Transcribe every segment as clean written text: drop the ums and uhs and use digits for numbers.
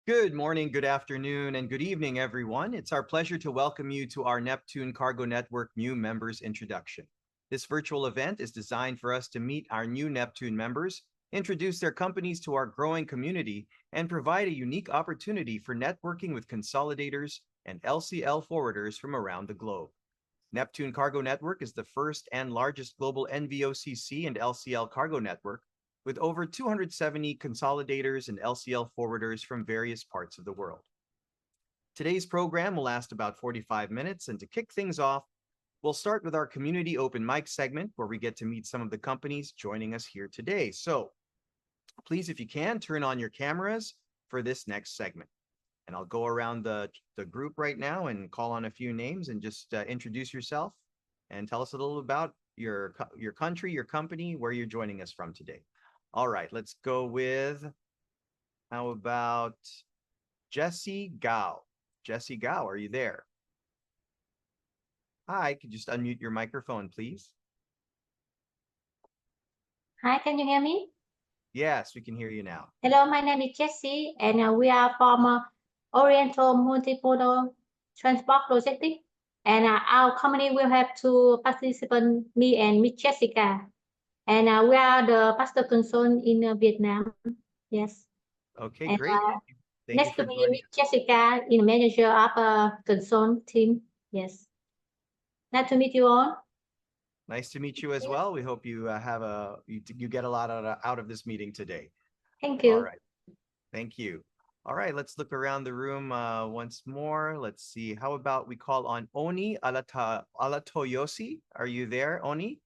Good morning, good afternoon, and good evening, everyone. It's our pleasure to welcome you to our Neptune Cargo Network new members introduction. This virtual event is designed for us to meet our new Neptune members, introduce their companies to our growing community, and provide a unique opportunity for networking with consolidators and LCL forwarders from around the globe. Neptune Cargo Network is the first and largest global NVOCC and LCL cargo network, with over 270 consolidators and LCL forwarders from various parts of the world. Today's program will last about 45 minutes, and to kick things off, we'll start with our community open mic segment, where we get to meet some of the companies joining us here today. So please, if you can, turn on your cameras for this next segment. And I'll go around the group right now and call on a few names and just introduce yourself and tell us a little about your country, your company, where you're joining us from today. All right, let's go with, how about Jesse Gao? Jesse Gao, are you there? Hi, could you just unmute your microphone, please? Hi, can you hear me? Yes, we can hear you now. Hello, my name is Jessie, and we are from Oriental Multimodal Transport Logistics. And our company will have two participants, me and Miss Jessica. And we are the pastor concern in Vietnam. Yes. Okay, and, great. Thank next you for to me, joining Miss Jessica, in the manager of concern team. Yes. Nice to meet you all. Nice to meet you as well. We hope you you get a lot out of this meeting today. Thank you. All right. Thank you. All right, let's look around the room once more. Let's see. How about we call on Oni Alatoyosi? Are you there, Oni?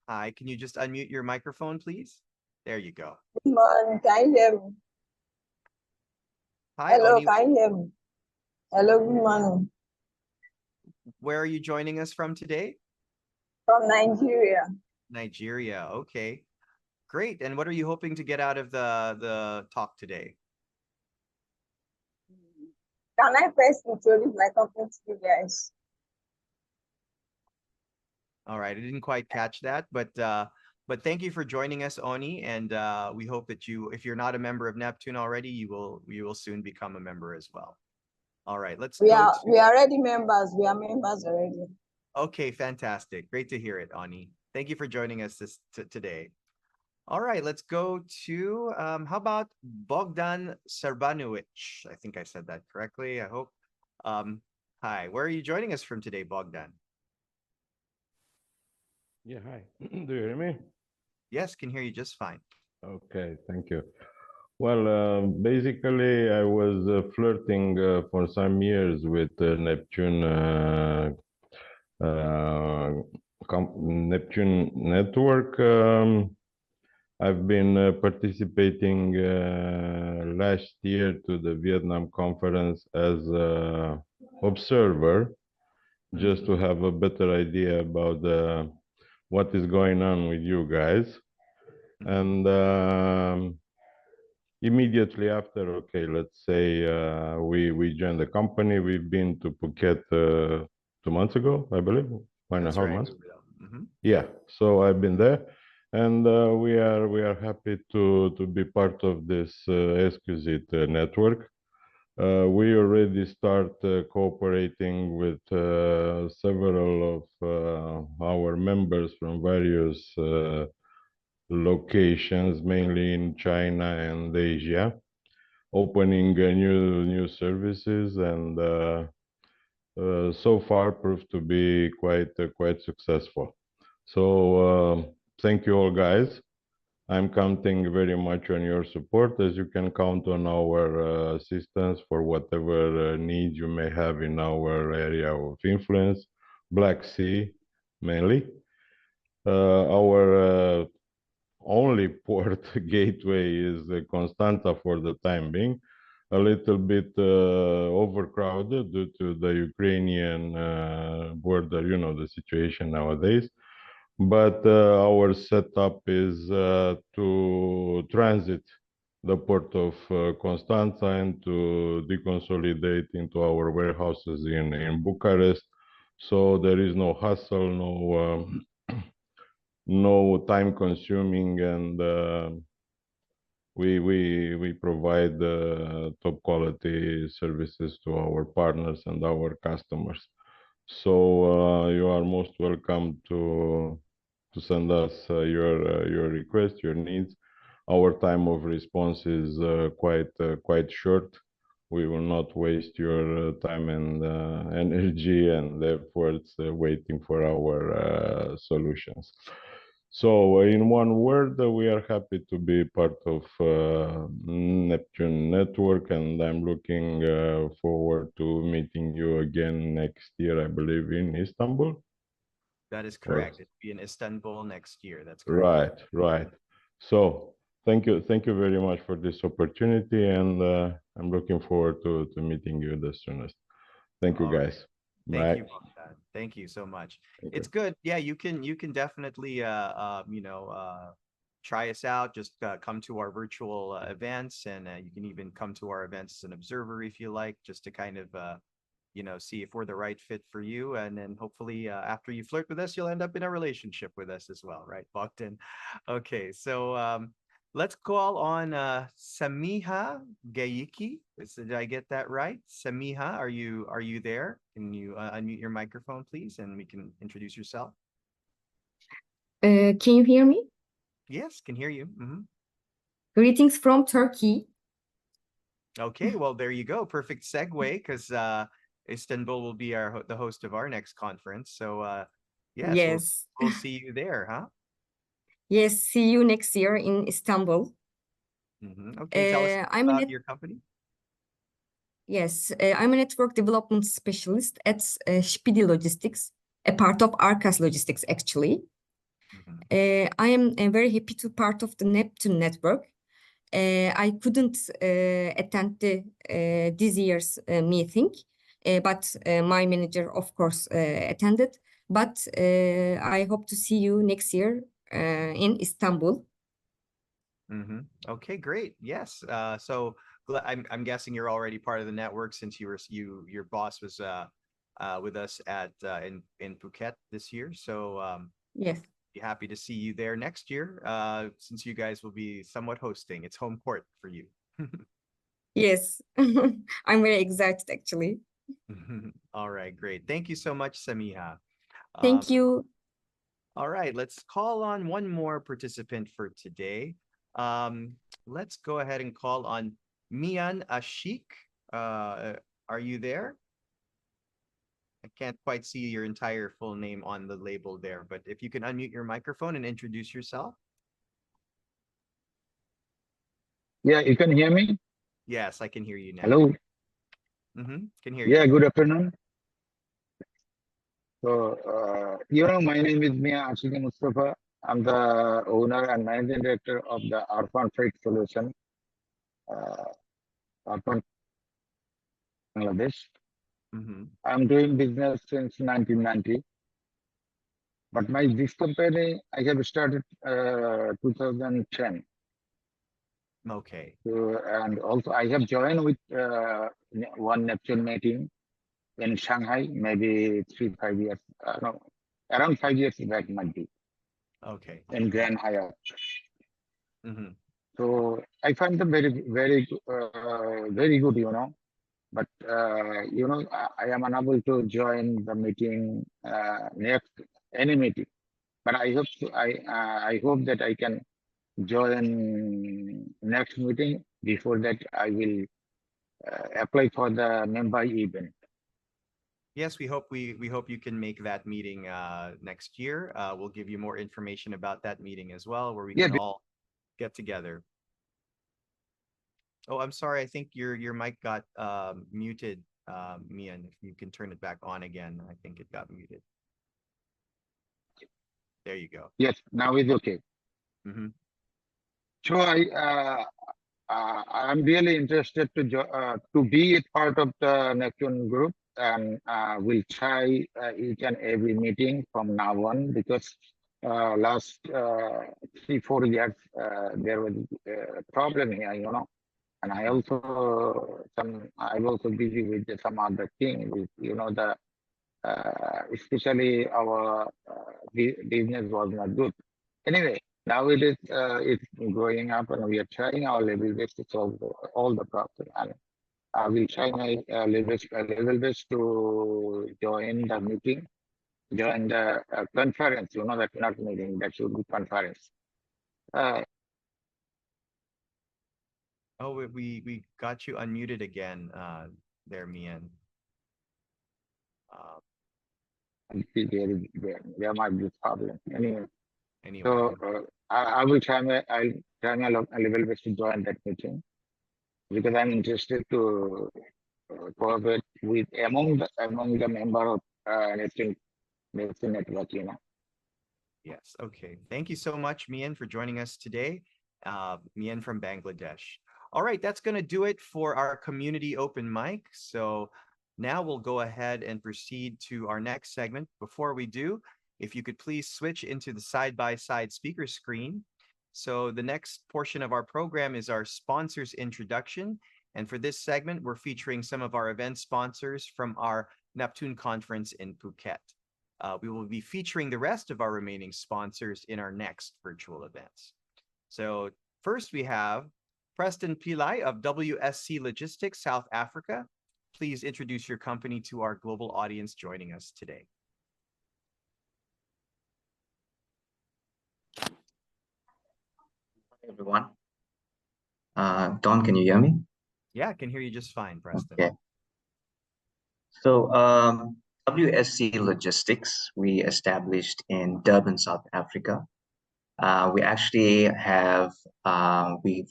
Hi, can you just unmute your microphone, please? There you go. Good morning, can you hear me? Hi, Hello, Oni. can you hear me? Hello, good morning. Where are you joining us from today? From Nigeria. Nigeria, okay. Great. And what are you hoping to get out of the talk today? Can I first introduce my company to you guys? All right, I didn't quite catch that, but thank you for joining us, Oni, and we hope that if you're not a member of Neptune already, you will soon become a member as well. All right, we are already members. We are members already. Okay, fantastic. Great to hear it, Ani. Thank you for joining us today. All right, let's go to how about Bogdan Serbanovic? I think I said that correctly. I hope. Hi, where are you joining us from today, Bogdan? Yeah, hi. Do you hear me? Yes, can hear you just fine. Okay, thank you. Well, basically, I was flirting for some years with Neptune Neptune network. I've been participating last year to the Vietnam conference as observer, just to have a better idea about what is going on with you guys. And immediately after, okay, let's say we joined the company. We've been to Phuket 2 months ago, I believe, 1.5 months. Yeah, so I've been there, and we are happy to be part of this exquisite network. We already start cooperating with several of our members from various locations, mainly in China and Asia, opening new services, and so far proved to be quite successful. So thank you all, guys. I'm counting very much on your support, as you can count on our assistance for whatever needs you may have in our area of influence, Black Sea mainly. Our only port gateway is Constanta for the time being, a little bit overcrowded due to the Ukrainian border, you know, the situation nowadays. But our setup is to transit the port of Constanța and to deconsolidate into our warehouses in Bucharest. So there is no hassle, no time consuming and we provide top quality services to our partners and our customers. So you are most welcome to send us your request, your needs. Our time of response is quite short. We will not waste your time and energy and efforts waiting for our solutions. So in one word, we are happy to be part of Neptune Network, and I'm looking forward to meeting you again next year, I believe, in Istanbul. That is correct. It'll be in Istanbul next year. That's correct. Right. So thank you very much for this opportunity, and I'm looking forward to meeting you the soonest. Thank you, All right. guys. Thank Bye. you, Bogdan. Thank you so much. Thank It's you. good. Yeah, you can definitely try us out. Just come to our virtual events, and you can even come to our events as an observer if you like, just to kind of see if we're the right fit for you. And then hopefully after you flirt with us, you'll end up in a relationship with us as well, right, Bogdan? Okay, so let's call on Samiha Gayiki. Did I get that right? Samiha, are you there? Can you unmute your microphone, please, and we can introduce yourself? Can you hear me? Yes, can hear you. Greetings from Turkey. Okay, well, there you go. Perfect segue, because Istanbul will be the host of our next conference. So yes, Yes. we'll see you there, huh? Yes, see you next year in Istanbul. Okay, tell us I'm about your company. I'm a network development specialist at Speedy Logistics, a part of Arcas Logistics, actually. I am very happy to part of the Neptune network. I couldn't attend this year's meeting, but my manager, of course, attended. But I hope to see you next year in Istanbul. Okay, great. Yes. So I'm guessing you're already part of the network since your boss was with us at in Phuket this year. So Yes. be happy to see you there next year. Since you guys will be somewhat hosting, it's home court for you. Yes, I'm very excited actually. All right, great. Thank you so much, Samiha. Thank you. All right, let's call on one more participant for today. Let's go ahead and call on Mian Ashik. Are you there? I can't quite see your entire full name on the label there, but if you can unmute your microphone and introduce yourself. Yeah, you can hear me? Yes, I can hear you now. Hello? Can hear you. Yeah, good afternoon. So, my name is Mia Ashiki Mustafa. I'm the owner and managing director of the Arfan Freight Solution, Arfan Bangladesh. I'm doing business since 1990. But this company, I have started 2010. Okay. So, and also I have joined with one Neptune meeting in Shanghai, maybe 5 years, no, around 5 years back might be. Okay. In Grand Hyatt. So I find them very, very, very good, But I am unable to join the meeting any meeting. But I hope that I can join next meeting. Before that, I will apply for the member event. Yes, we hope you can make that meeting next year. We'll give you more information about that meeting as well, where we can all get together. Oh, I'm sorry. I think your mic got muted, Mian. If you can turn it back on again, I think it got muted. There you go. Yes, now it's okay. So I'm really interested to be a part of the Neptune group, and we'll try each and every meeting from now on, because last 3-4 years there was a problem here, and I was also busy with some other thing, with especially our business was not good. Anyway, Now it's growing up, and we are trying our level best to solve all the problems. And I will try my level best to join the meeting, join the conference. You know, that not meeting, that should be conference. Oh, we got you unmuted again, there, Mian. There might be problem. Anyway, Anyway, so I will try I'll try my level best to join that meeting, because I'm interested to cooperate with among the member of Neptune network, you know. yes. Okay. Thank you so much, Mian, for joining us today. Mian from Bangladesh. All right, that's going to do it for our community open mic. So now we'll go ahead and proceed to our next segment. Before we do, if you could please switch into the side-by-side speaker screen. So the next portion of our program is our sponsors introduction. And for this segment, we're featuring some of our event sponsors from our Neptune conference in Phuket. We will be featuring the rest of our remaining sponsors in our next virtual events. So first we have Preston Pillai of WSC Logistics South Africa. Please introduce your company to our global audience joining us today. Hi, everyone. Don, can you hear me? Yeah, I can hear you just fine, Preston. Okay. So WSC Logistics, we established in Durban, South Africa. We actually have, we've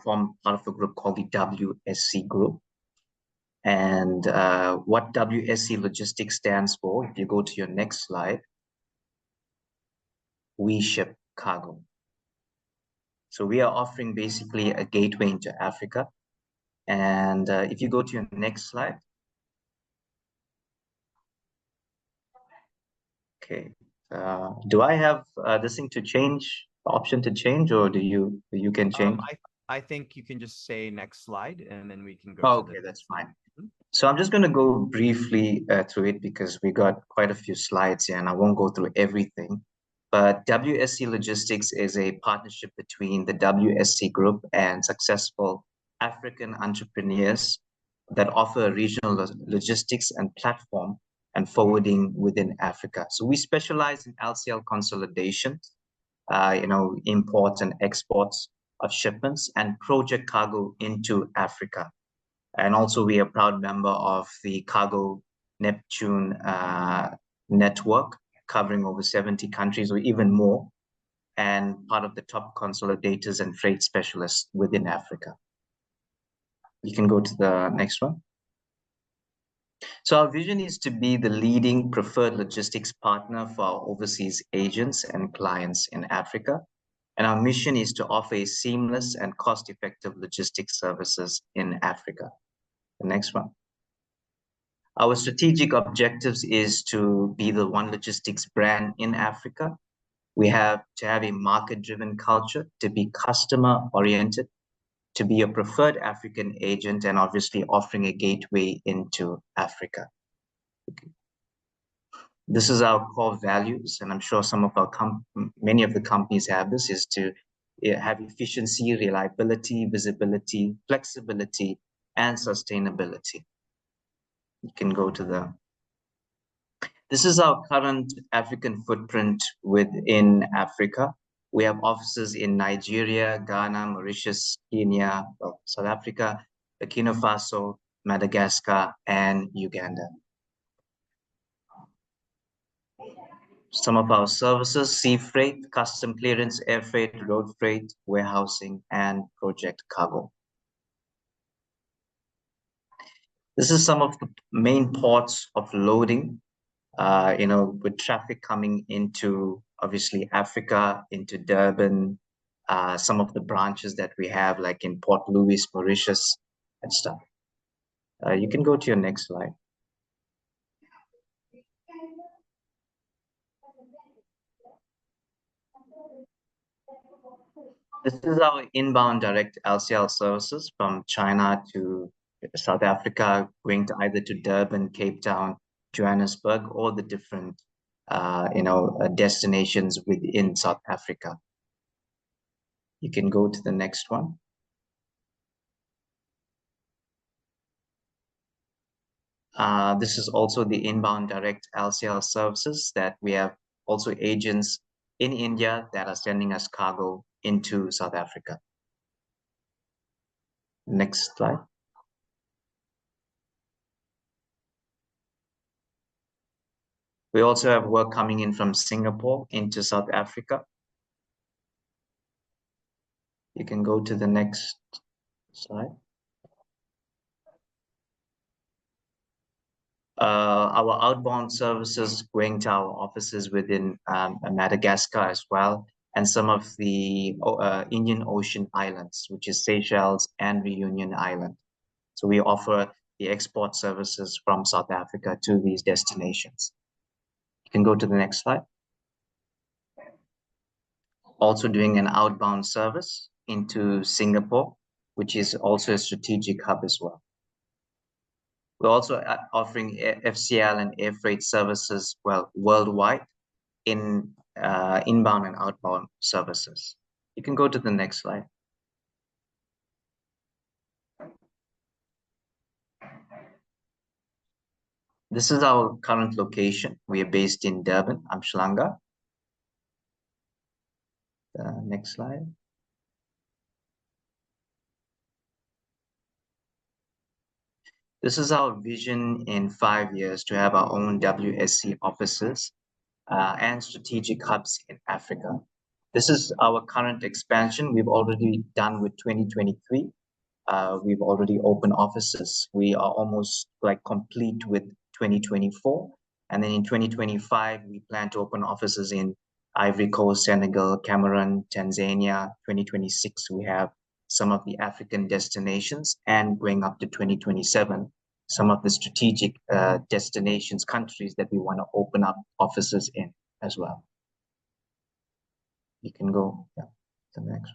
formed part of a group called the WSC Group. And what WSC Logistics stands for, if you go to your next slide, we ship cargo. So we are offering basically a gateway into Africa. And if you go to your next slide. Okay. Do I have this thing to change, the option to change, or do you can change? I think you can just say next slide, and then we can go. Oh, okay, that's fine. So I'm just going to go briefly through it because we got quite a few slides here, and I won't go through everything. But WSC Logistics is a partnership between the WSC Group and successful African entrepreneurs that offer regional logistics and platform and forwarding within Africa. So we specialize in LCL consolidation, imports and exports of shipments and project cargo into Africa. And also we are a proud member of the Cargo Neptune network, covering over 70 countries or even more, and part of the top consolidators and freight specialists within Africa. You can go to the next one. So our vision is to be the leading preferred logistics partner for our overseas agents and clients in Africa. And our mission is to offer a seamless and cost-effective logistics services in Africa. The next one. Our strategic objectives is to be the one logistics brand in Africa. We have to have a market-driven culture, to be customer-oriented, to be a preferred African agent, and obviously offering a gateway into Africa. Okay. This is our core values, and I'm sure some of our many of the companies have this, is to have efficiency, reliability, visibility, flexibility, and sustainability. You can go to the. This is our current African footprint within Africa. We have offices in Nigeria, Ghana, Mauritius, Kenya, South Africa, Burkina Faso, Madagascar, and Uganda. Some of our services: sea freight, custom clearance, air freight, road freight, warehousing, and project cargo. This is some of the main ports of loading, with traffic coming into, obviously, Africa, into Durban, some of the branches that we have, like in Port Louis, Mauritius, and stuff. You can go to your next slide. This is our inbound direct LCL services from China to South Africa, going to either to Durban, Cape Town, Johannesburg, or the different, destinations within South Africa. You can go to the next one. This is also the inbound direct LCL services that we have also agents in India that are sending us cargo into South Africa. Next slide. We also have work coming in from Singapore into South Africa. You can go to the next slide. Our outbound services going to our offices within Madagascar as well, and some of the Indian Ocean islands, which is Seychelles and Reunion Island. So we offer the export services from South Africa to these destinations. You can go to the next slide. Also doing an outbound service into Singapore, which is also a strategic hub as well. We're also offering FCL and air freight services, well, worldwide in inbound and outbound services. You can go to the next slide. This is our current location. We are based in Durban, Umhlanga. Next slide. This is our vision in 5 years to have our own WSC offices and strategic hubs in Africa. This is our current expansion. We've already done with 2023. We've already opened offices. We are almost like complete with 2024. And then in 2025, we plan to open offices in Ivory Coast, Senegal, Cameroon, Tanzania. 2026, we have some of the African destinations, and going up to 2027, some of the strategic destinations, countries that we want to open up offices in as well. You can go to the next.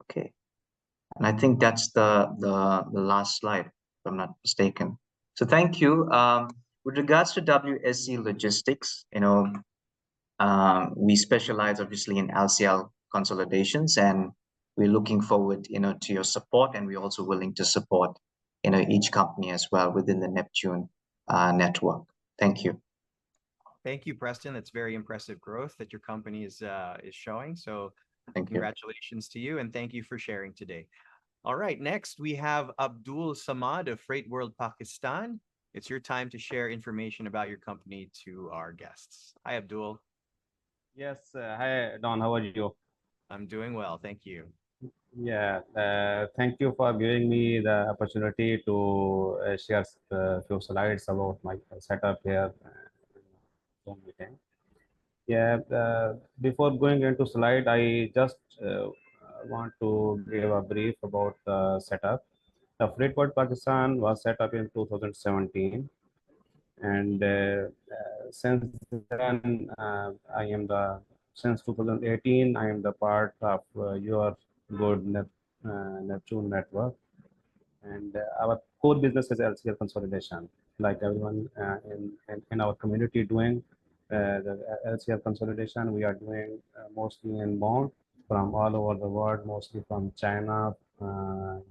Okay, and I think that's the last slide, if I'm not mistaken. So thank you. With regards to WSC Logistics, we specialize obviously in LCL consolidations, and we're looking forward, to your support, and we're also willing to support, each company as well within the Neptune network. Thank you. Thank you, Preston. That's very impressive growth that your company is showing. So Thank you. congratulations to you, and thank you for sharing today. All right, next we have Abdul Samad of Freight World Pakistan. It's your time to share information about your company to our guests. Hi, Abdul. Yes, hi Don, how are you? I'm doing well, thank you. Yeah, thank you for giving me the opportunity to share a few slides about my setup here. Zoom meeting. Yeah, before going into slide, I just want to give a brief about the setup. The Freight World Pakistan was set up in 2017, and since then since 2018 I am the part of your good Neptune network, and our core business is LCL consolidation, like everyone in our community doing the LCL consolidation. We are doing mostly inbound from all over the world, mostly from China,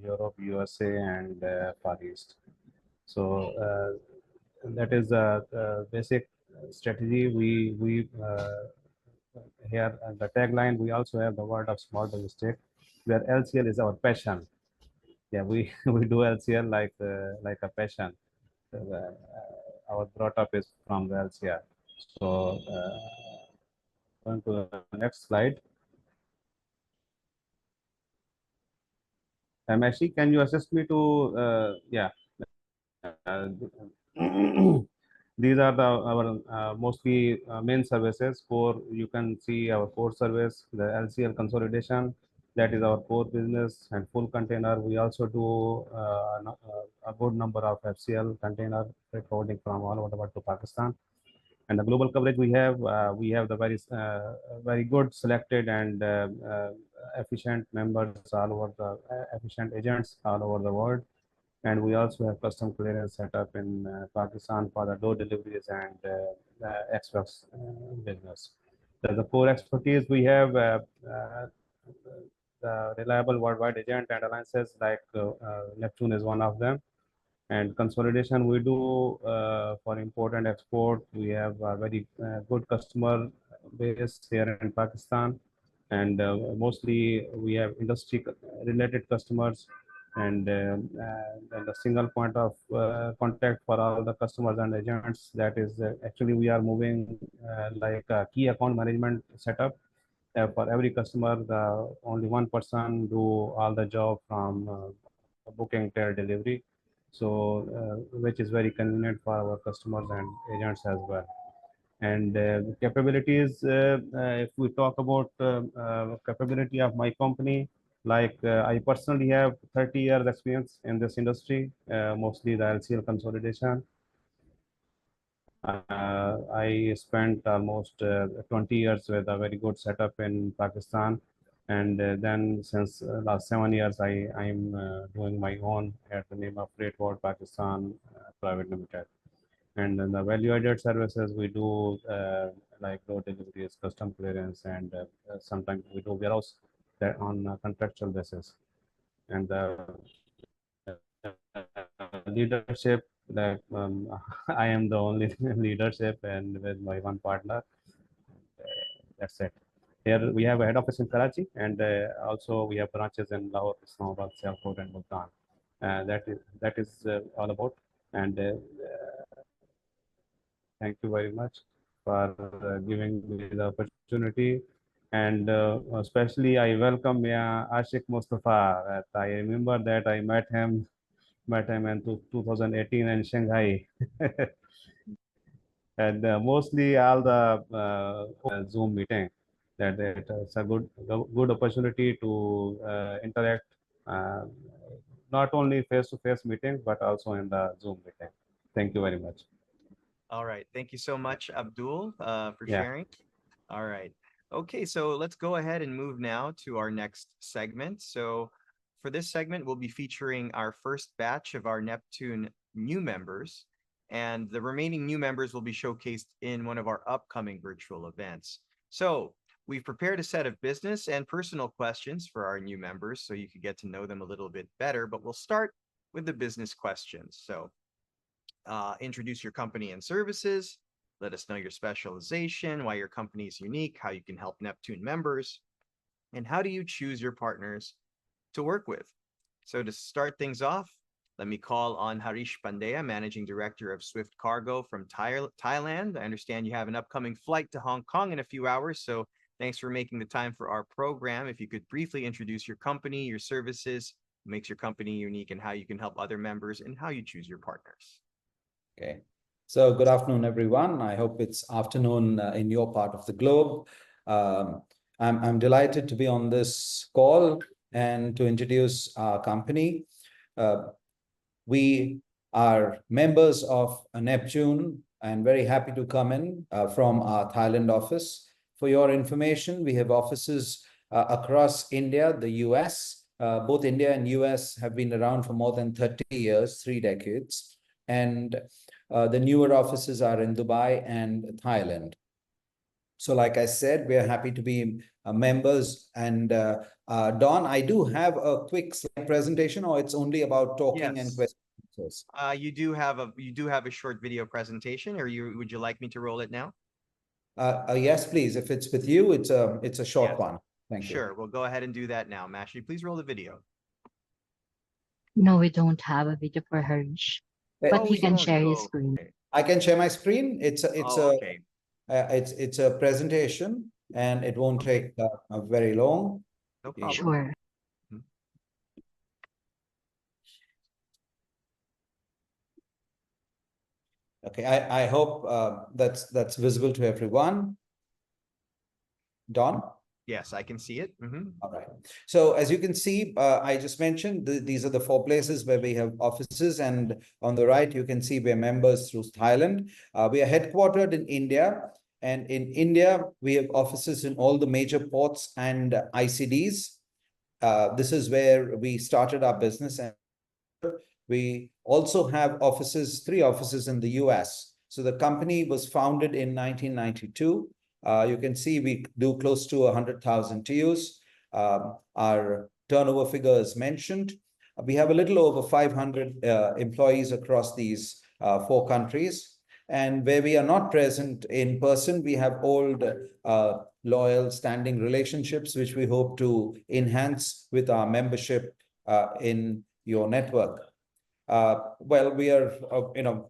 Europe, USA, and Far East. So that is the basic strategy. We here the tagline, we also have the word of small logistic, where LCL is our passion. Yeah, we do LCL like a passion. Our brought up is from the LCL. So going to the next slide. Meshi, can you assist me to yeah. These are our mostly main services. Core, you can see our core service, the LCL consolidation. That is our core business, and full container. We also do a good number of FCL container freight forwarding from all over the world to Pakistan. And the global coverage we have the very good selected and efficient members all over the efficient agents all over the world. And we also have custom clearance set up in Pakistan for the door deliveries and express business. The core expertise we have the reliable worldwide agent and alliances like Neptune is one of them. And consolidation we do for import and export. We have a very good customer base here in Pakistan, and mostly we have industry related customers, and the single point of contact for all the customers and agents. That is actually we are moving like a key account management setup. For every customer, only one person do all the job from booking till delivery. So which is very convenient for our customers and agents as well. And capabilities, if we talk about capability of my company, like I personally have 30 years experience in this industry, mostly the LCL consolidation. I spent almost 20 years with a very good setup in Pakistan. And then since last 7 years, I'm doing my own at the name of Freight Forward Pakistan Private Limited. And then the value-added services we do like road deliveries, custom clearance, and sometimes we do warehouse on a contractual basis. And leadership, like I am the only leadership and with my one partner. That's it. Here we have a head office in Karachi, and also we have branches in Lahore, Islamabad, Sialkot, and Multan. That is all about. And thank you very much for giving me the opportunity. And especially I welcome Ashik Mustafa. I remember that I met him in 2018 in Shanghai. And mostly all the Zoom meeting. That it's a good opportunity to interact, not only face-to-face meetings, but also in the Zoom meeting. Thank you very much. All right. Thank you so much, Abdul, for Yeah. sharing. All right. Okay, so let's go ahead and move now to our next segment. So for this segment, we'll be featuring our first batch of our Neptune new members, and the remaining new members will be showcased in one of our upcoming virtual events. So we've prepared a set of business and personal questions for our new members so you can get to know them a little bit better, but we'll start with the business questions. So introduce your company and services. Let us know your specialization, why your company is unique, how you can help Neptune members, and how do you choose your partners to work with. So to start things off, let me call on Harish Pandya, Managing Director of Swift Cargo from Thailand. I understand you have an upcoming flight to Hong Kong in a few hours, so thanks for making the time for our program. If you could briefly introduce your company, your services, what makes your company unique, and how you can help other members, and how you choose your partners. Okay, so good afternoon, everyone. I hope it's afternoon in your part of the globe. I'm delighted to be on this call and to introduce our company. We are members of Neptune and very happy to come in from our Thailand office. For your information, we have offices across India, the US. Both India and US have been around for more than 30 years, 3 decades. And the newer offices are in Dubai and Thailand. So like I said, we are happy to be members. And Don, I do have a quick slide presentation, or it's only about talking and questions? You do have a short video presentation, or would you like me to roll it now? Yes, please. If it's with you, it's a short one. Thank you. Sure, we'll go ahead and do that now. Mashi, please roll the video. No, we don't have a video for Harish. But he can share his screen. I can share my screen. It's okay. It's a presentation, and it won't take very long. No problem. Sure. Okay, I hope that's visible to everyone. Don? Yes, I can see it. All right. So as you can see, I just mentioned these are the 4 places where we have offices, and on the right you can see we're members through Thailand. We are headquartered in India, and in India we have offices in all the major ports and ICDs. This is where we started our business, and we also have 3 offices in the US. So the company was founded in 1992. You can see we do close to 100,000 TEUs. Our turnover figure is mentioned. We have a little over 500 employees across these 4 countries. And where we are not present in person, we have old, loyal, standing relationships, which we hope to enhance with our membership in your network. Well, we are,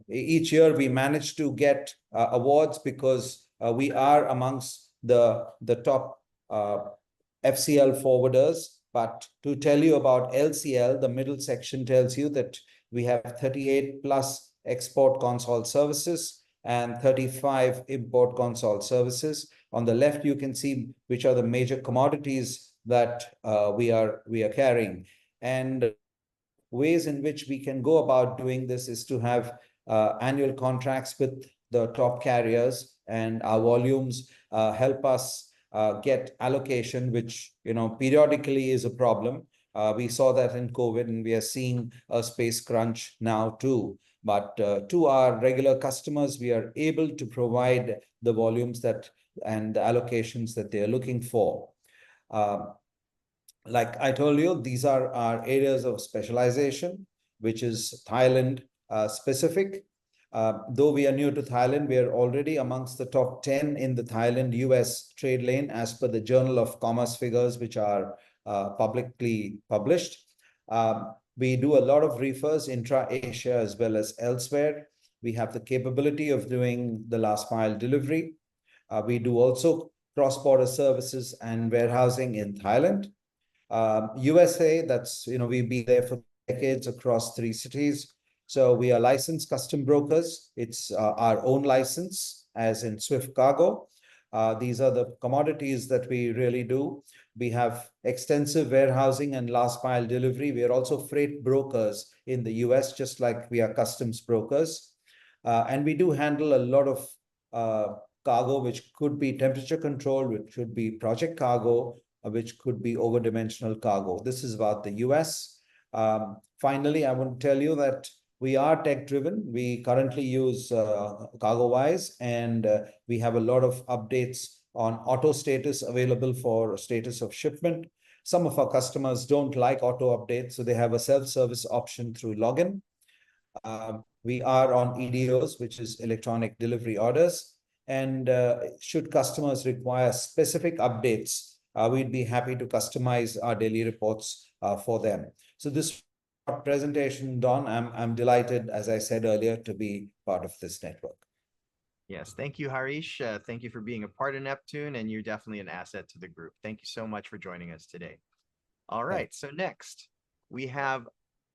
each year we manage to get awards because we are amongst the top FCL forwarders. But to tell you about LCL, the middle section tells you that we have 38 plus export console services and 35 import console services. On the left, you can see which are the major commodities that we are carrying. And ways in which we can go about doing this is to have annual contracts with the top carriers, and our volumes help us get allocation, which periodically is a problem. We saw that in COVID, and we are seeing a space crunch now too. But to our regular customers, we are able to provide the volumes that and the allocations that they are looking for. Like I told you, these are our areas of specialization, which is Thailand specific. Though we are new to Thailand, we are already amongst the top 10 in the Thailand-US trade lane as per the Journal of Commerce figures, which are publicly published. We do a lot of reefers intra-Asia as well as elsewhere. We have the capability of doing the last mile delivery. We do also cross-border services and warehousing in Thailand. USA, that's, we've been there for decades across 3 cities. So we are licensed custom brokers. It's our own license, as in Swift Cargo. These are the commodities that we really do. We have extensive warehousing and last mile delivery. We are also freight brokers in the US, just like we are customs brokers. And we do handle a lot of cargo, which could be temperature controlled, which could be project cargo, which could be over-dimensional cargo. This is about the US. Finally, I want to tell you that we are tech-driven. We currently use CargoWise, and we have a lot of updates on auto status available for status of shipment. Some of our customers don't like auto updates, so they have a self-service option through login. We are on EDOs, which is electronic delivery orders. And should customers require specific updates, we'd be happy to customize our daily reports for them. So this presentation, Don, I'm delighted, as I said earlier, to be part of this network. Yes, thank you, Harish. Thank you for being a part of Neptune, and you're definitely an asset to the group. Thank you so much for joining us today. All right, so next we have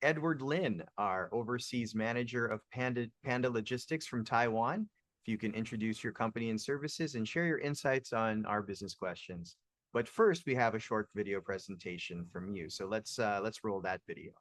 Edward Lin, our overseas manager of Panda Logistics from Taiwan. If you can introduce your company and services and share your insights on our business questions. But first, we have a short video presentation from you. So let's roll that video.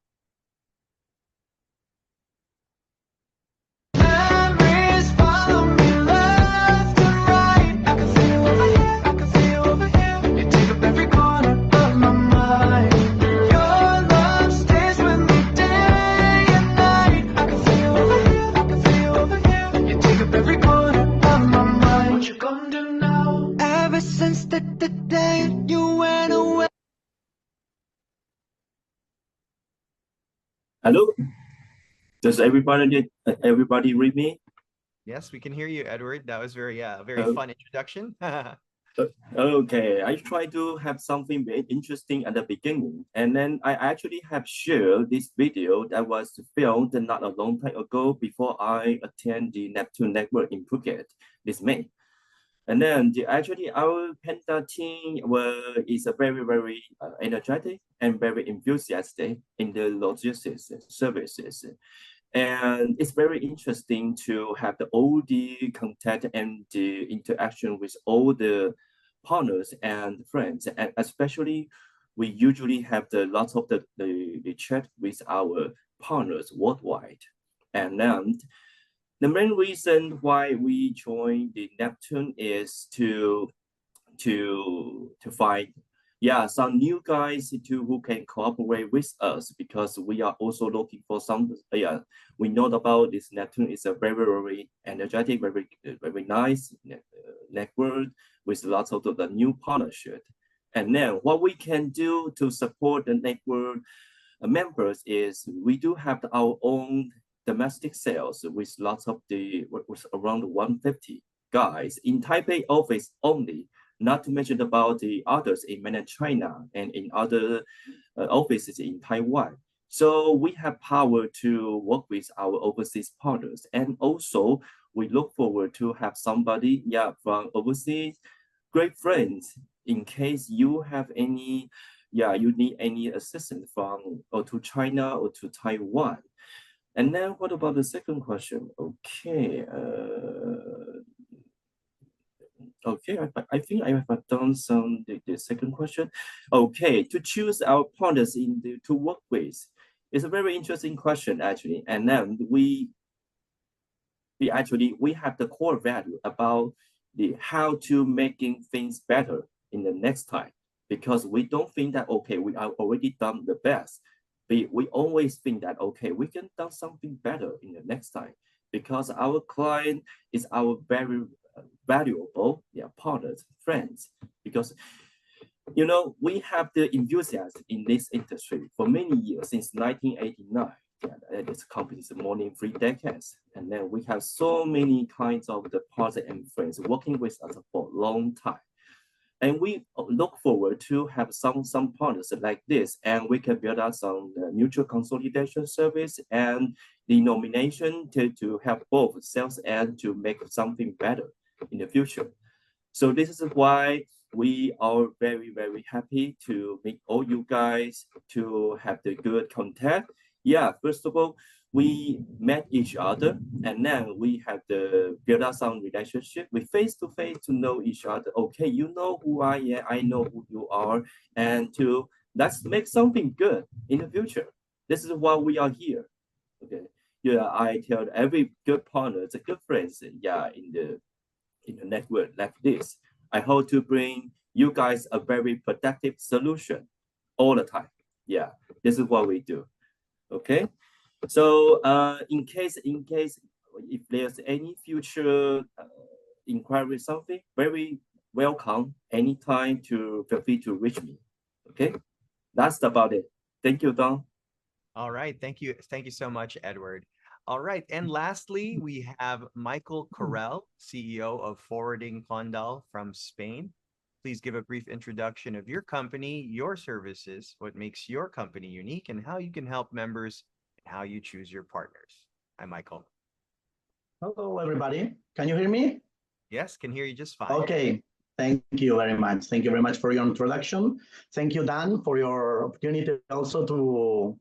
Hello, does everybody read me? Yes, we can hear you, Edward. That was very fun introduction. Okay, I try to have something very interesting at the beginning, and then I actually have shared this video that was filmed not a long time ago before I attend the Neptune Network in Phuket this May. And then our Panda team is a very energetic and very enthusiastic in the logistics services. And it's very interesting to have all the contact and the interaction with all the partners and friends. And especially, we usually have lots of the chat with our partners worldwide. And then the main reason why we joined the Neptune is to find some new guys who can cooperate with us, because we are also looking for some we know about this Neptune is a very energetic, very nice network with lots of the new partnership. And then what we can do to support the network members is we do have our own domestic sales with lots of with around 150 guys in Taipei office only, not to mention about the others in mainland China and in other offices in Taiwan. So we have power to work with our overseas partners. And also we look forward to have somebody from overseas, great friends, in case you have any, you need any assistance from or to China or to Taiwan. And then what about the second question? Okay. Okay, I think I have done the second question. Okay, to choose our partners to work with. It's a very interesting question, actually. And then we have the core value about how to making things better in the next time, because we don't think that, okay, we are already done the best. We always think that, okay, we can do something better in the next time, because our client is our very valuable partners, friends, because we have the enthusiasm in this industry for many years, since 1989. This company is more than 3 decades. And then we have so many kinds of the partners and friends working with us for a long time. And we look forward to have some partners like this, and we can build out some mutual consolidation service and the nomination to have both sales and to make something better in the future. So this is why we are very, very happy to meet all you guys, to have the good contact. First of all, we met each other, and then we have to build up some relationship. We face to face to know each other. Okay, you know who I am, I know who you are, and let's make something good in the future. This is why we are here. Okay, I tell every good partner, the good friends, in the network like this, I hope to bring you guys a very productive solution all the time. This is what we do. Okay. So in case if there's any future inquiry, something, very welcome anytime to feel free to reach me. Okay, that's about it. Thank you, Don. All right, thank you so much, Edward. All right, and lastly, we have Michael Correll, CEO of Forwarding Condal from Spain. Please give a brief introduction of your company, your services, what makes your company unique, and how you can help members, and how you choose your partners. Hi, Michael. Hello, everybody. Can you hear me? Yes, can hear you just fine. Okay, thank you very much. Thank you very much for your introduction. Thank you, Dan, for your opportunity also to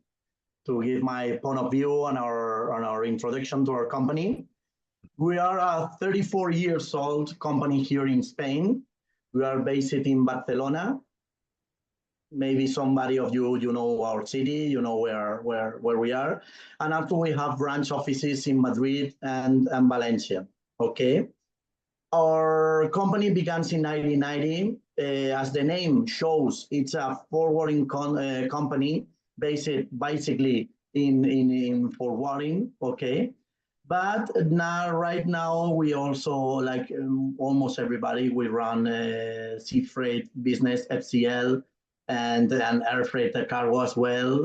give my point of view on our introduction to our company. We are a 34 years old company here in Spain. We are based in Barcelona. Maybe somebody of you know our city, you know where we are. And also we have branch offices in Madrid and Valencia. Okay. Our company began in 1990. As the name shows, it's a forwarding company based basically in forwarding. Okay. But right now, we also, like almost everybody, we run sea freight business, FCL, and air freight cargo as well.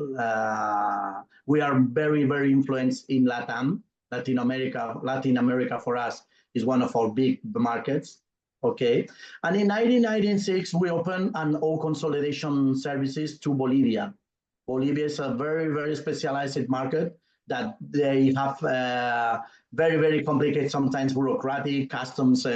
We are very, very influenced in LATAM, Latin America. Latin America for us is one of our big markets. Okay. And in 1996, we opened an all consolidation services to Bolivia. Bolivia is a very, very specialized market that they have very, very complicated, sometimes bureaucratic customs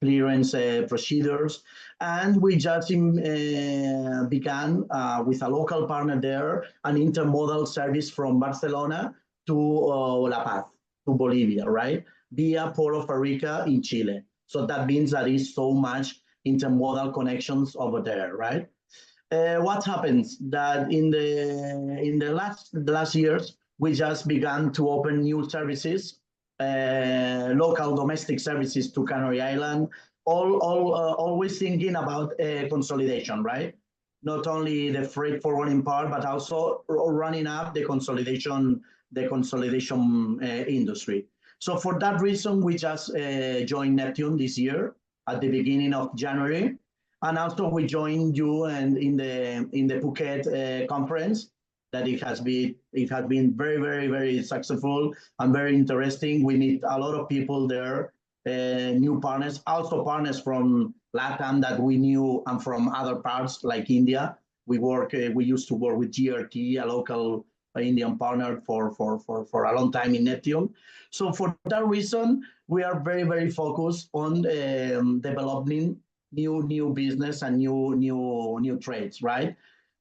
clearance procedures. And we just began with a local partner there, an intermodal service from Barcelona to La Paz, to Bolivia, right? Via Puerto Rico in Chile. So that means that is so much intermodal connections over there, right? What happens that in the last years, we just began to open new services, local domestic services to Canary Island, always thinking about consolidation, right? Not only the freight forwarding part, but also running up the consolidation industry. So for that reason, we just joined Neptune this year at the beginning of January. And also we joined you and in the Phuket conference that it has been very successful and very interesting. We meet a lot of people there, new partners, also partners from LATAM that we knew and from other parts like India. We used to work with GRT, a local Indian partner for a long time in Neptune. So for that reason, we are very focused on developing new business and new trades, right?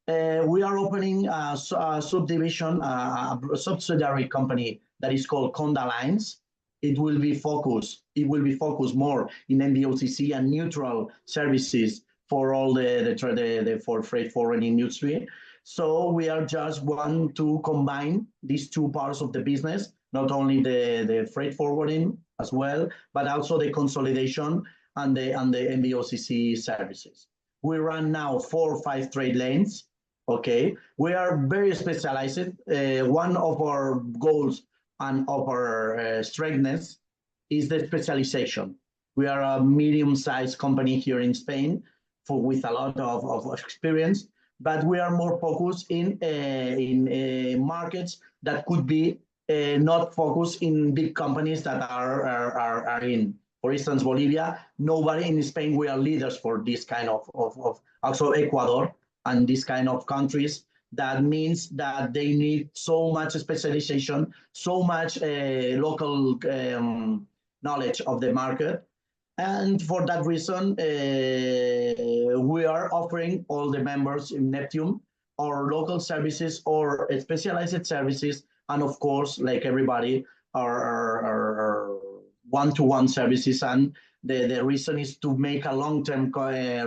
We are opening a subdivision, a subsidiary company that is called Conda Lines. It will be focused more in NVOCC and neutral services for all the for freight forwarding industry. So we are just want to combine these two parts of the business, not only the freight forwarding as well, but also the consolidation and the NVOCC services. We run now 4 or 5 trade lanes. Okay, we are very specialized. One of our goals and of our strengths is the specialization. We are a medium-sized company here in Spain with a lot of experience, but we are more focused in markets that could be not focused in big companies that are in. For instance, Bolivia, nobody in Spain, we are leaders for this kind of also Ecuador and this kind of countries. That means that they need so much specialization, so much local knowledge of the market. And for that reason, we are offering all the members in Neptune or local services or specialized services. And of course, like everybody, our one-to-one services. And the reason is to make a long-term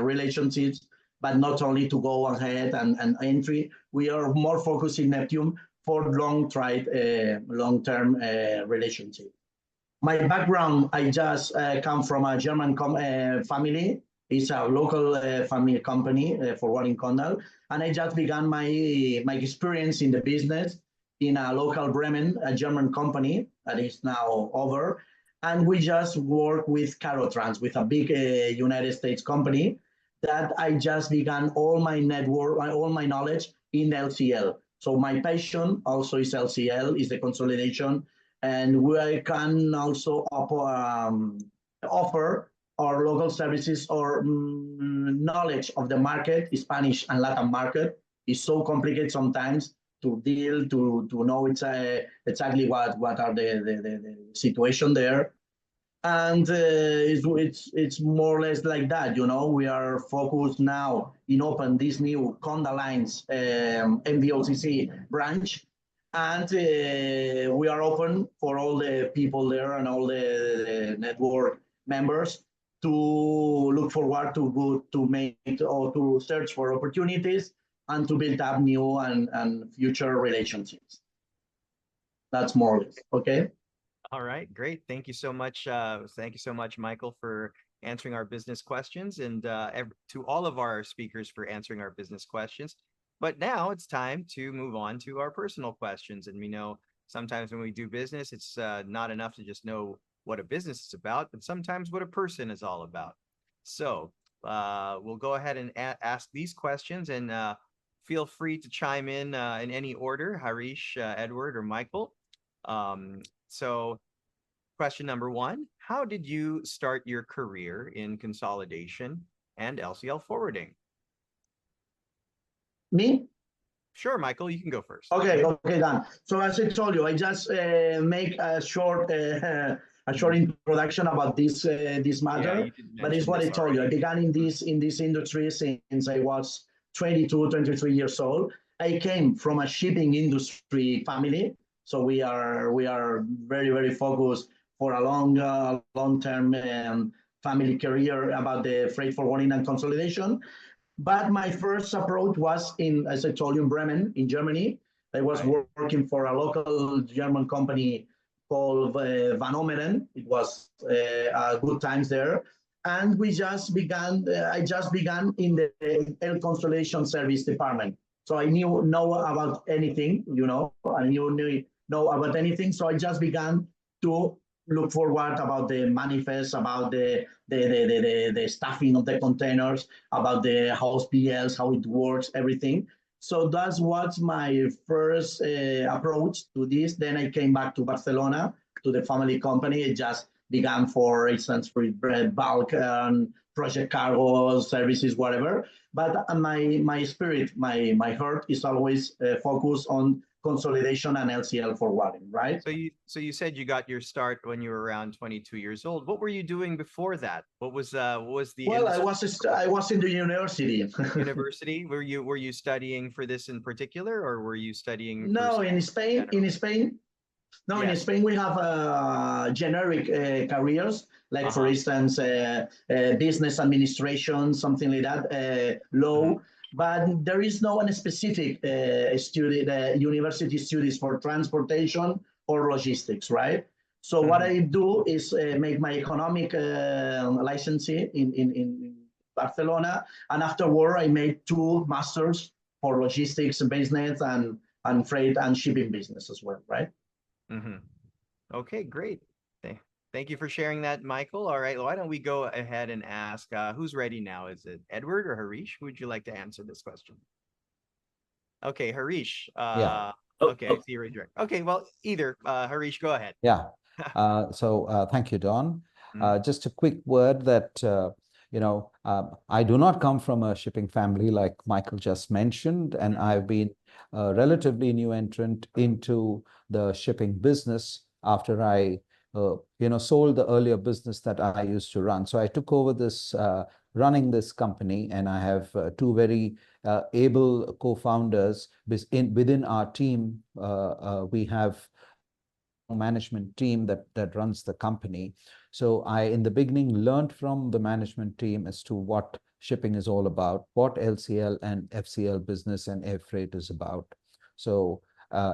relationships, but not only to go ahead and entry. We are more focused in Neptune for long-term relationship. My background, I just come from a German family. It's a local family company, forwarding Condal. And I just began my experience in the business in a local Bremen, a German company that is now over. And we just work with Carotrans, with a big United States company that I just began all my network, all my knowledge in LCL. So my passion also is LCL, is the consolidation. And we can also offer our local services or knowledge of the market. Spanish and Latin market is so complicated sometimes to deal, to know exactly what are the situation there. And it's more or less like that, you know. We are focused now in open this new Conda Lines NVOCC branch, and we are open for all the people there and all the network members to look forward to make or to search for opportunities and to build up new and future relationships. That's more or less, okay? All right, great. Thank you so much. Thank you so much, Michael, for answering our business questions, and to all of our speakers for answering our business questions. But now it's time to move on to our personal questions. And we know sometimes when we do business, it's not enough to just know what a business is about, but sometimes what a person is all about. So we'll go ahead and ask these questions, and feel free to chime in any order, Harish, Edward, or Michael. So question number 1, how did you start your career in consolidation and LCL forwarding? Me? Sure, Michael, you can go first. Okay, Dan. So as I told you, I just make a short introduction about this matter. Yeah, but it's what I told you. I began in this industry since I was 22, 23 years old. I came from a shipping industry family. So we are very focused for a long-term family career about the freight forwarding and consolidation. But my first approach was as I told you, in Bremen, in Germany. I was working for a local German company called Van Omeren. It was good times there. And I just began in the consolidation service department. So I know about anything, you know, I knew about anything. So I just began to look forward about the manifest, about the staffing of the containers, about the house PLs, how it works, everything. So that was my first approach to this. Then I came back to Barcelona to the family company. It just began, for instance, for bulk and project cargo services, whatever. But my spirit, my heart is always focused on consolidation and LCL forwarding, right? So you said you got your start when you were around 22 years old. What were you doing before that? What was the Well, industry? I was in the university. University? Were you studying for this in particular, or were you studying for No, in Spain, no, Yes. in Spain we have generic careers, like for instance, business administration, something like that, law. But there is no one specific university studies for transportation or logistics, right? So what I do is make my economic licensing in Barcelona, and afterward I made 2 masters for logistics and business and freight and shipping business as well, right? Okay, great. Thank you for sharing that, Michael. All right, why don't we go ahead and ask who's ready now? Is it Edward or Harish? Who would you like to answer this question? Okay, Harish. Yeah. Okay, I see you're direct. Okay, well, either Harish, go ahead. Yeah. Thank you, Don. Just a quick word that I do not come from a shipping family like Michael just mentioned, and I've been a relatively new entrant into the shipping business after I sold the earlier business that I used to run. So I took over this running this company, and I have 2 very able co-founders within our team. We have management team that runs the company. So I, in the beginning, learned from the management team as to what shipping is all about, what LCL and FCL business and air freight is about. So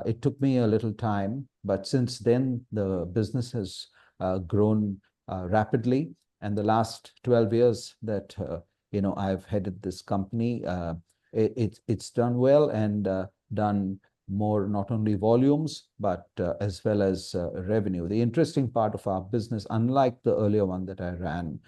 it took me a little time, but since then the business has grown rapidly. And the last 12 years that I've headed this company, it's done well and done more, not only volumes, but as well as revenue. The interesting part of our business, unlike the earlier one that I ran,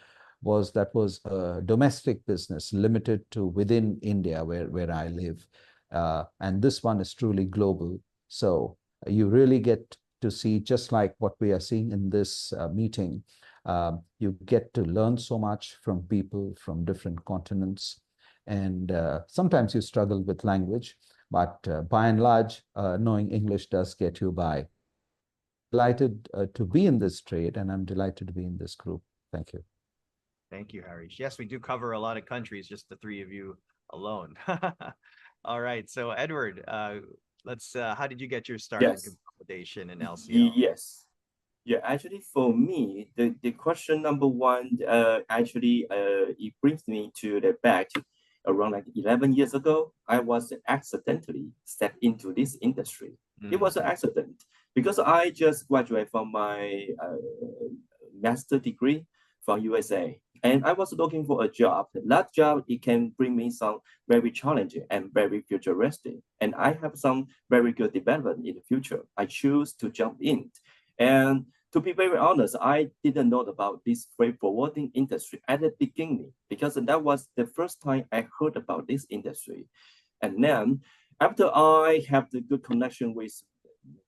was a domestic business limited to within India, where I live. And this one is truly global. So you really get to see, just like what we are seeing in this meeting, you get to learn so much from people from different continents. And sometimes you struggle with language, but by and large, knowing English does get you by. Delighted to be in this trade, and I'm delighted to be in this group. Thank you. Thank you, Harish. Yes, we do cover a lot of countries, just the 3 of you alone. All right, so Edward, how did you get your start in consolidation and LCL? Yes. Yeah, actually, for me, the question number 1, it brings me to the back around like 11 years ago. I was accidentally stepped into this industry. It was an accident because I just graduated from my master degree from USA, and I was looking for a job. That job, it can bring me some very challenging and very futuristic, and I have some very good development in the future. I choose to jump in, and to be very honest, I didn't know about this freight forwarding industry at the beginning, because that was the first time I heard about this industry. And then after I have the good connection with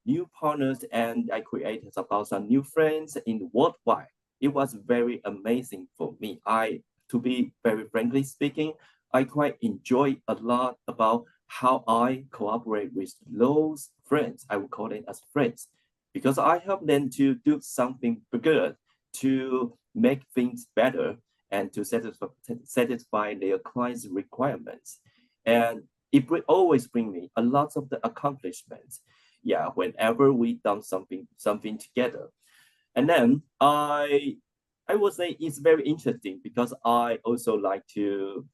new partners and I created about some new friends in worldwide, it was very amazing for me. To be very frankly speaking, I quite enjoy a lot about how I cooperate with those friends. I would call them as friends, because I help them to do something good, to make things better, and to satisfy their clients' requirements. And it will always bring me a lot of the accomplishments. Yeah, whenever we done something together. And then I would say it's very interesting because I also like to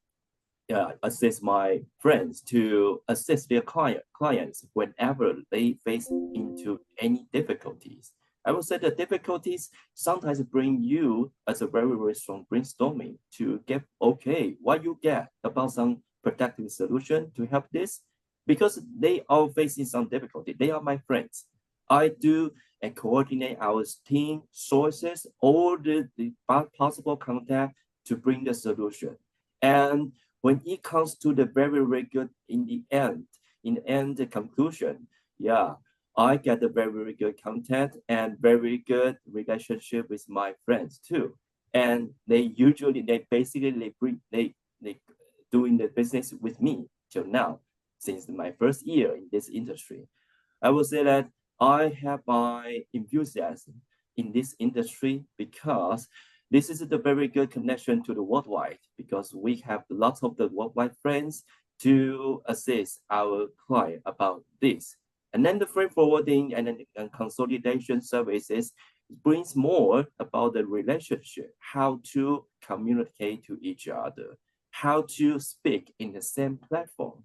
assist my friends to assist their clients whenever they face into any difficulties. I would say the difficulties sometimes bring you as a very, very strong brainstorming to get, okay, what you get about some productive solution to help this, because they are facing some difficulty. They are my friends. I do and coordinate our team, sources, all the possible contact to bring the solution. And when it comes to the very, very good in the end, the conclusion, yeah, I get a very, very good content and very good relationship with my friends too. And they basically doing the business with me till now, since my first year in this industry. I would say that I have my enthusiasm in this industry because this is the very good connection to the worldwide, because we have lots of the worldwide friends to assist our client about this. And then the freight forwarding and consolidation services brings more about the relationship, how to communicate to each other, how to speak in the same platform.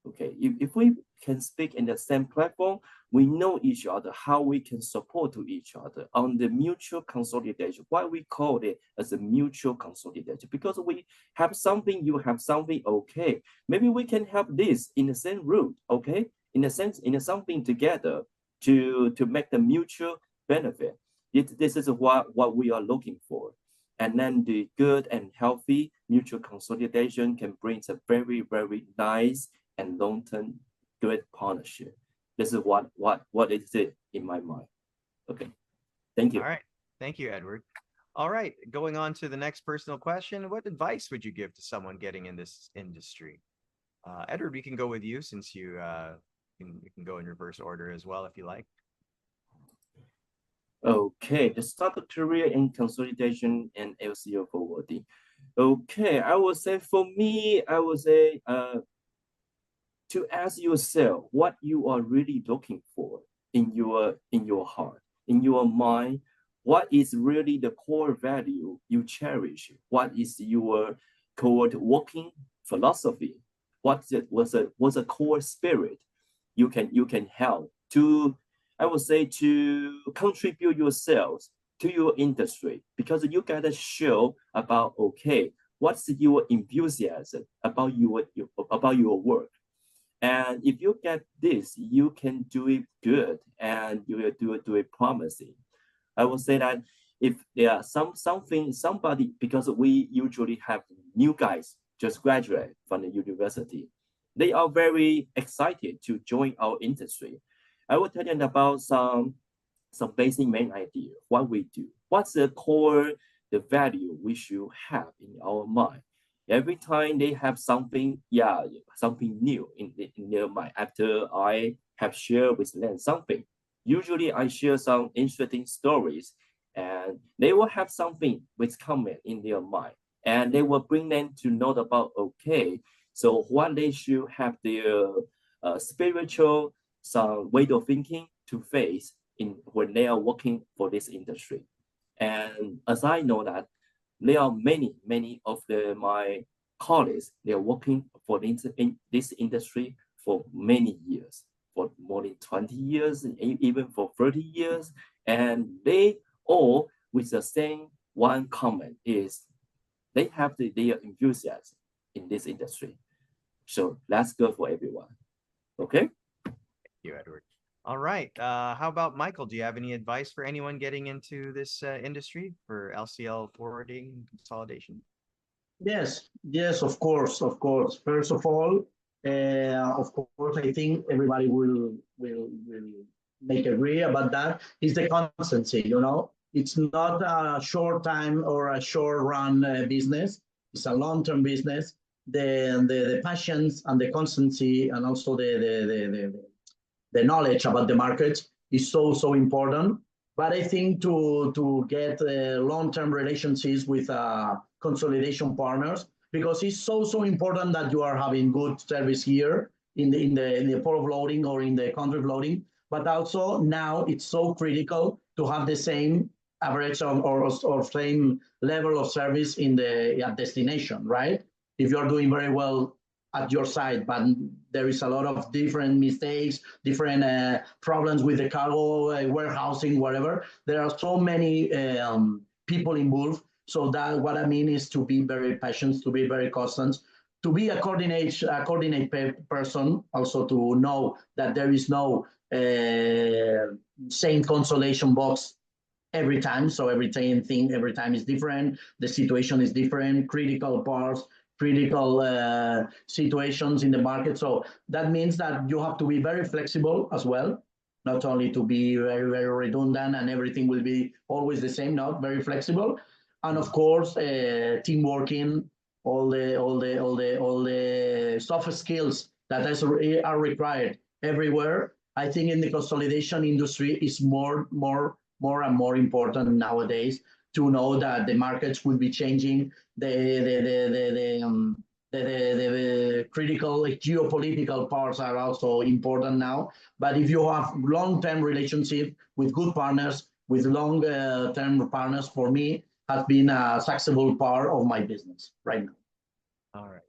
Okay, if we can speak in the same platform, we know each other, how we can support to each other on the mutual consolidation. Why we call it as a mutual consolidation? Because we have something, you have something, okay. Maybe we can have this in the same route, okay? In a sense, in something together to make the mutual benefit. This is what we are looking for. And then the good and healthy mutual consolidation can bring a very, very nice and long-term good partnership. This is what is it in my mind. Okay, thank you. All right, thank you, Edward. All right, going on to the next personal question. What advice would you give to someone getting in this industry? Edward, we can go with you since you can go in reverse order as well if you like. Okay, the start of career in consolidation and LCL forwarding. Okay, I would say for me, I would say to ask yourself what you are really looking for in your heart, in your mind. What is really the core value you cherish? What is your core working philosophy? What was a core spirit you can help to, I would say, to contribute yourselves to your industry, because you gotta show about, okay, what's your enthusiasm about your work. And if you get this, you can do it good and you will do it promising. I will say that if there are somebody, because we usually have new guys just graduate from the university, they are very excited to join our industry. I will tell them about some basic main idea, what we do, what's the core, the value we should have in our mind. Every time they have something, something new in their mind, after I have shared with them something, usually I share some interesting stories, and they will have something with comment in their mind, and they will bring them to know about, okay, so what they should have their spiritual some way of thinking to face in when they are working for this industry. And as I know that there are many of my colleagues, they are working for in this industry for many years, for more than 20 years, even for 30 years. And they all with the same one comment is they have their enthusiasm in this industry. So that's good for everyone. Okay? Thank you, Edward. All right. How about Michael? Do you have any advice for anyone getting into this industry for LCL forwarding consolidation? Yes, of course. First of all, of course, I think everybody will make agree about that. Is the constancy, It's not a short time or a short run business. It's a long-term business. The passions and the constancy and also the knowledge about the market is so important. But I think to get long-term relationships with consolidation partners, because it's so important that you are having good service here in the port of loading or in the country of loading. But also now it's so critical to have the same average or same level of service in the destination, right? If you are doing very well at your side, but there is a lot of different mistakes, different problems with the cargo, warehousing, whatever. There are so many people involved. So that what I mean is to be very patient, to be very constant, to be a coordinate person, also to know that there is no same consolation box every time. So every time is different. The situation is different. Critical parts, critical situations in the market. So that means that you have to be very flexible as well. Not only to be very, very redundant and everything will be always the same. Not very flexible, and of course, team working. All the soft skills that are required everywhere. I think in the consolidation industry is more and more important nowadays to know that the markets will be changing. The critical geopolitical parts are also important now. But if you have long-term relationship with good partners, with long-term partners, for me, has been a successful part of my business right now. All right.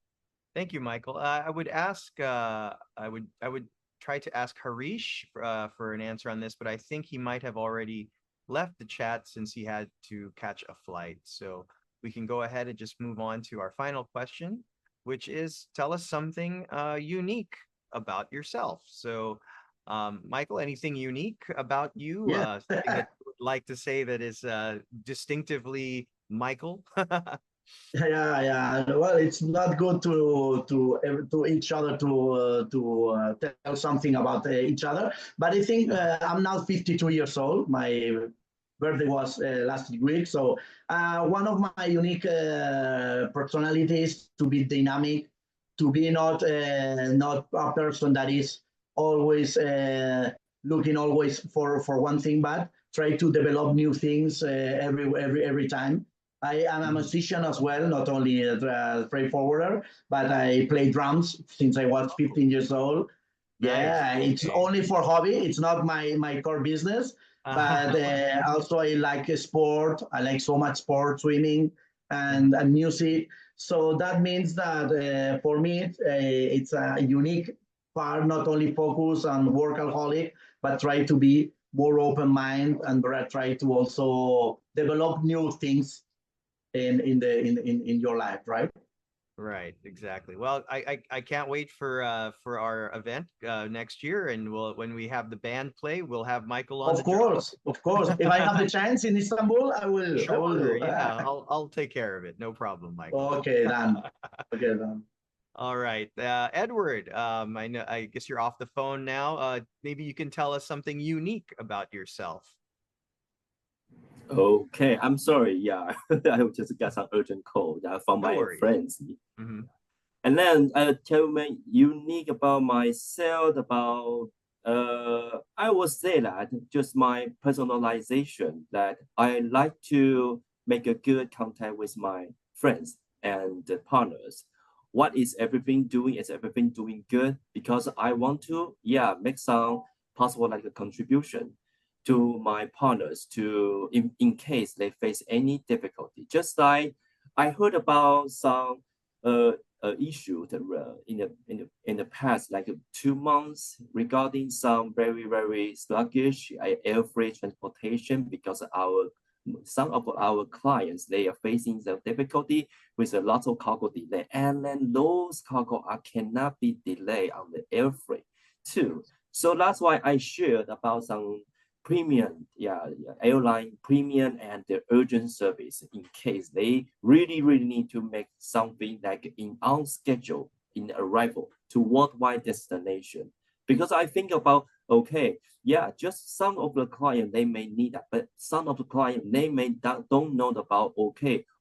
Thank you, Michael. I would ask, I would try to ask Harish for an answer on this, but I think he might have already left the chat since he had to catch a flight. So we can go ahead and just move on to our final question, which is tell us something unique about yourself. So Michael, anything unique about you? Yeah. Something that you would like to say that is distinctively Michael? Yeah. Well, it's not good to each other to tell something about each other. But I think I'm now 52 years old. My birthday was last week. So one of my unique personalities to be dynamic, to be not a person that is always looking always for one thing, but try to develop new things every time. I am a musician as well, not only a freight forwarder, but I play drums since I was 15 years old. Yeah, Nice. it's only for hobby. It's not my core business, but also I like sport. I like so much sport, swimming and music. So that means that for me, it's a unique part, not only focus on workaholic, but try to be more open mind and try to also develop new things in your life, right? Right, exactly. Well, I can't wait for our event next year, and when we have the band play, we'll have Michael on. Of course. If I have the chance in Istanbul, I will. Sure, I will do. yeah, I'll take care of it. No problem, Michael. Okay, done. Okay, done. All right, Edward. I guess you're off the phone now. Maybe you can tell us something unique about yourself. Okay, I'm sorry. Yeah, I just got some urgent call from my friends. Mm-hmm. And then tell me unique about myself. About I would say that just my personalization, that I like to make a good contact with my friends and partners. What is everything doing? Is everything doing good? Because I want to make some possible like a contribution to my partners to in case they face any difficulty. Just like I heard about some issue that in the past like 2 months regarding some very sluggish air freight transportation because some of our clients, they are facing the difficulty with a lot of cargo delay, and then those cargo cannot be delayed on the air freight too. So that's why I shared about some premium, airline premium and the urgent service in case they really need to make something like on schedule in arrival to worldwide destination. Because I think about, just some of the client, they may need that, but some of the client, they may don't know about,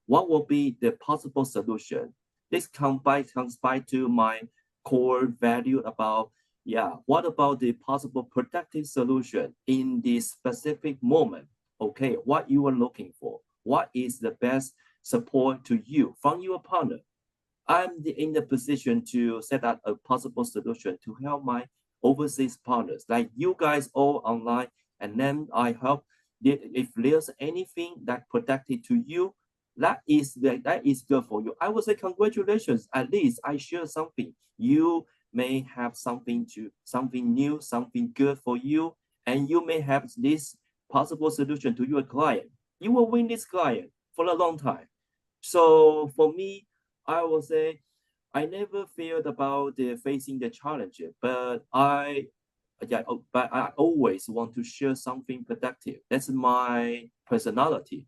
what will be the possible solution? This comes back to my core value about, what about the possible productive solution in this specific moment? What you are looking for? What is the best support to you from your partner? I'm in the position to set up a possible solution to help my overseas partners, like you guys all online, and then I help if there's anything that productive to you, that is good for you. I would say congratulations. At least I share something. You may have something new, something good for you, and you may have this possible solution to your client. You will win this client for a long time. So for me, I will say I never feared about facing the challenge, but but I always want to share something productive. That's my personality,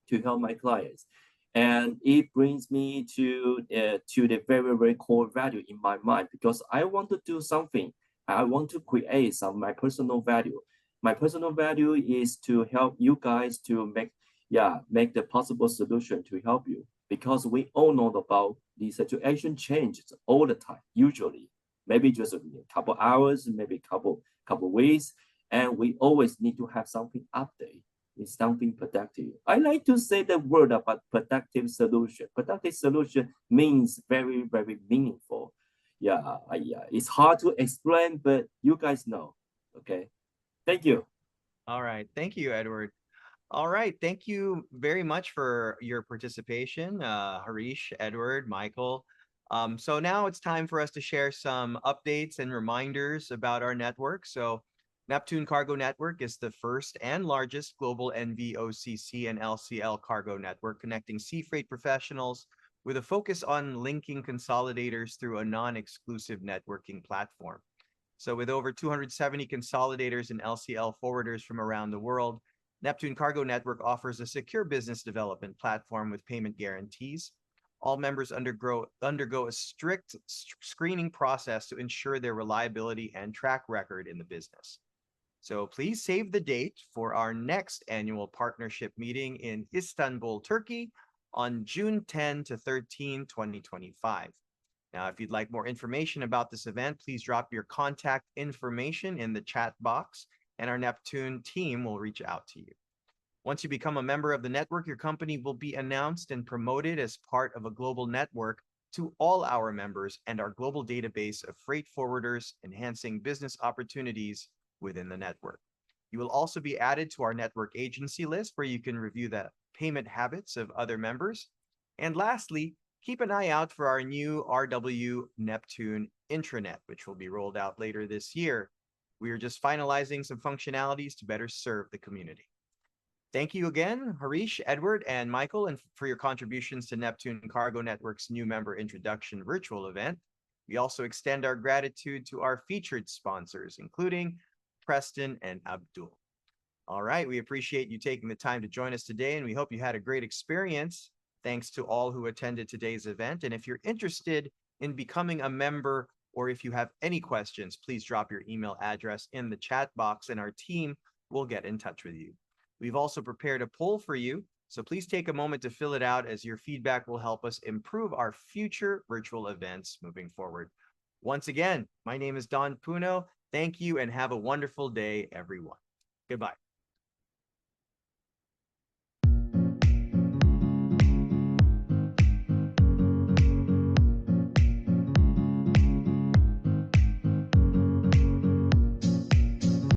to help my clients, and it brings me to the very, very core value in my mind, because I want to do something. I want to create my personal value. My personal value is to help you guys to make the possible solution to help you, because we all know about the situation changes all the time, usually maybe just a couple hours, maybe couple weeks, and we always need to have something update. Is something productive. I like to say the word about productive solution. Productive solution means very, very meaningful. Yeah, it's hard to explain, but you guys know. Okay, thank you. All right. Thank you, Edward. All right. Thank you very much for your participation, Harish, Edward, Michael. So now it's time for us to share some updates and reminders about our network. So Neptune Cargo Network is the first and largest global NVOCC and LCL cargo network connecting sea freight professionals with a focus on linking consolidators through a non-exclusive networking platform. So with over 270 consolidators and LCL forwarders from around the world, Neptune Cargo Network offers a secure business development platform with payment guarantees. All members undergo a strict screening process to ensure their reliability and track record in the business. So please save the date for our next annual partnership meeting in Istanbul, Turkey on June 10 to 13, 2025. Now, if you'd like more information about this event, please drop your contact information in the chat box and our Neptune team will reach out to you. Once you become a member of the network, your company will be announced and promoted as part of a global network to all our members and our global database of freight forwarders, enhancing business opportunities within the network. You will also be added to our network agency list where you can review the payment habits of other members. And lastly, keep an eye out for our new RW Neptune intranet, which will be rolled out later this year. We are just finalizing some functionalities to better serve the community. Thank you again, Harish, Edward, and Michael, and for your contributions to Neptune Cargo Network's new member introduction virtual event. We also extend our gratitude to our featured sponsors, including Preston and Abdul. All right, we appreciate you taking the time to join us today, and we hope you had a great experience. Thanks to all who attended today's event. And if you're interested in becoming a member, or if you have any questions, please drop your email address in the chat box and our team will get in touch with you. We've also prepared a poll for you, so please take a moment to fill it out, as your feedback will help us improve our future virtual events moving forward. Once again, my name is Don Puno. Thank you and have a wonderful day, everyone. Goodbye.